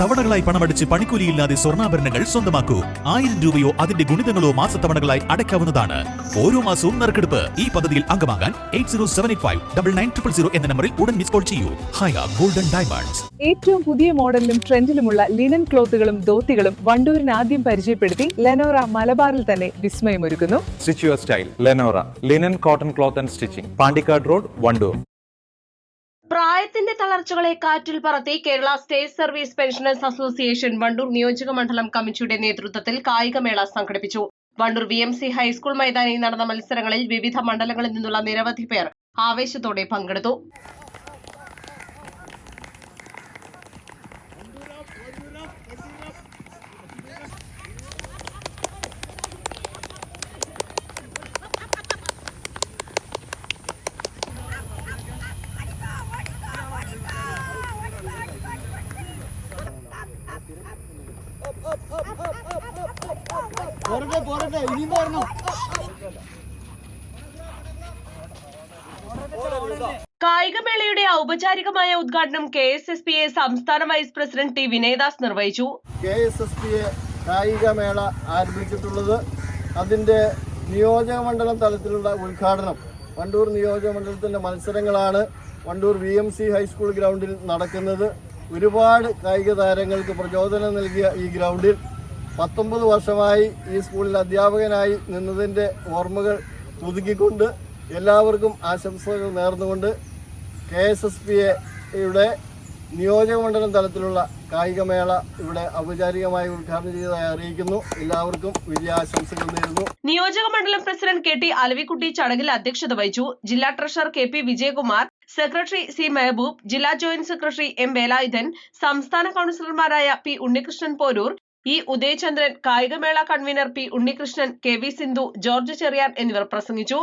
തവണകളായി പണമടിച്ച് പണിക്കൂലിയില്ലാതെ സ്വർണ്ണാഭരണങ്ങൾ സ്വന്തമാക്കൂ. 1000 രൂപയോ അതിന്റെ ഗുണിതങ്ങളോ മാസത്തവണകളായി അടയ്ക്കാവുന്നതാണ്. ഓരോ മാസവും നറുക്കെടുപ്പ്. ഈ പദ്ധതിയിൽ അംഗമാകാൻ 8078599000 എന്ന നമ്പറിൽ ഉടൻ മിസ് കോൾ ചെയ്യൂ. ഹയ ഗോൾഡൻ ഡയമണ്ട്സ്. ഏറ്റവും പുതിയ മോഡലിലും ട്രെൻഡിലുമുള്ള ലിനൻ ക്ലോത്തുകളും ധോത്തികളും വണ്ടൂരിന് ആദ്യം പരിചയപ്പെടുത്തി ലെനോറ മലബാറിൽ തന്നെ വിസ്മയമൊരുക്കുന്നു. Stitch your style Lenora linen cotton cloth and stitching, Pandikkad road, Wandoor. പ്രായത്തിന്റെ തളർച്ചകളെ കാറ്റിൽ പറത്തി Kerala state service pensioners association Wandoor നിയോജക മണ്ഡലം കമ്മിറ്റിയുടെ നേതൃത്വത്തിൽ കായികമേള സംഘടിപ്പിച്ചു. വണ്ടൂർ VMC ഹൈസ്കൂൾ മൈതാനിയിൽ നടന്ന മത്സരങ്ങളിൽ വിവിധ മണ്ഡലങ്ങളിൽ നിന്നുള്ള നിരവധി പേർ ആവേശത്തോടെ പങ്കെടുത്തു. കായികമേളയുടെ ഔപചാരികമായ ഉദ്ഘാടനം KSSPA സംസ്ഥാന വൈസ് പ്രസിഡന്റ് T വിനയദാസ് നിർവഹിച്ചു. KSSPA കായികമേള ആരംഭിച്ചിട്ടുള്ളത് അതിന്റെ നിയോജകമണ്ഡലം തലത്തിലുള്ള ഉദ്ഘാടനം വണ്ടൂർ നിയോജകമണ്ഡലത്തിന്റെ മത്സരങ്ങളാണ് വണ്ടൂർ VMC ഹൈസ്കൂൾ ഗ്രൗണ്ടിൽ നടക്കുന്നത്. ഒരുപാട് കായിക താരങ്ങൾക്ക് പ്രചോദനം നൽകിയ ഈ ഗ്രൗണ്ടിൽ 19 വർഷമായി ഈ സ്കൂളിൽ അധ്യാപകനായി നിന്നതിൻ്റെ ഓർമ്മകൾ പുതുക്കിക്കൊണ്ട് എല്ലാവർക്കും ആശംസകൾ നേർന്നുകൊണ്ട് KSSPA നിയോജകമണ്ഡലം തലത്തിലുള്ള കായികമേള ഇവിടെ ഔപചാരികമായി ഉദ്ഘാടനം ചെയ്തതായി അറിയിക്കുന്നു. എല്ലാവർക്കും വിജയാശംസകൾ നേരുന്നു. നിയോജകമണ്ഡലം പ്രസിഡന്റ് KT അലവിക്കുട്ടി ചടങ്ങിൽ അധ്യക്ഷത വഹിച്ചു. ജില്ലാ treasurer KP Vijayakumar, secretary C Mehboob, ജില്ലാ ജോയിന്റ് സെക്രട്ടറി M വേലായുധൻ, സംസ്ഥാന കൌൺസിലർമാരായ P ഉണ്ണികൃഷ്ണൻ പോരൂർ, E ഉദയചന്ദ്രൻ, കായികമേള convener P Unnikrishnan, KV Sindhu, George Cheriyan എന്നിവർ പ്രസംഗിച്ചു.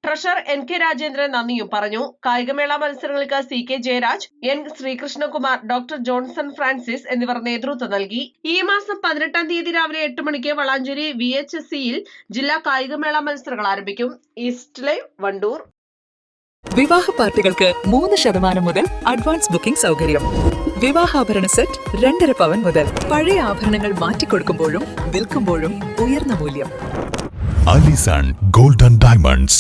ട്രഷറർ NK രാജേന്ദ്രൻ നന്ദിയും പറഞ്ഞു. കായികമേള മത്സരങ്ങൾക്ക് CK Jayaraj, N Sreekrishnakumar, doctor Johnson Francis എന്നിവർ നേതൃത്വം നൽകി. ഈ മാസം 18-ാം തീയതി രാവിലെ 8 മണിക്ക് വളാഞ്ചേരി VHSCയിൽ ജില്ലാ കായികമേള മത്സരങ്ങൾ ആരംഭിക്കും. East live, Wandoor. വിവാഹ പാർട്ടികൾക്ക് 3% മുതൽ അഡ്വാൻസ് ബുക്കിംഗ് സൗകര്യം. വിവാഹാഭരണ സെറ്റ് 2.5 പവൻ മുതൽ. പഴയ ആഭരണങ്ങൾ മാറ്റിക്കൊടുക്കുമ്പോഴും വിൽക്കുമ്പോഴും ഉയർന്ന മൂല്യം. Allison golden diamonds.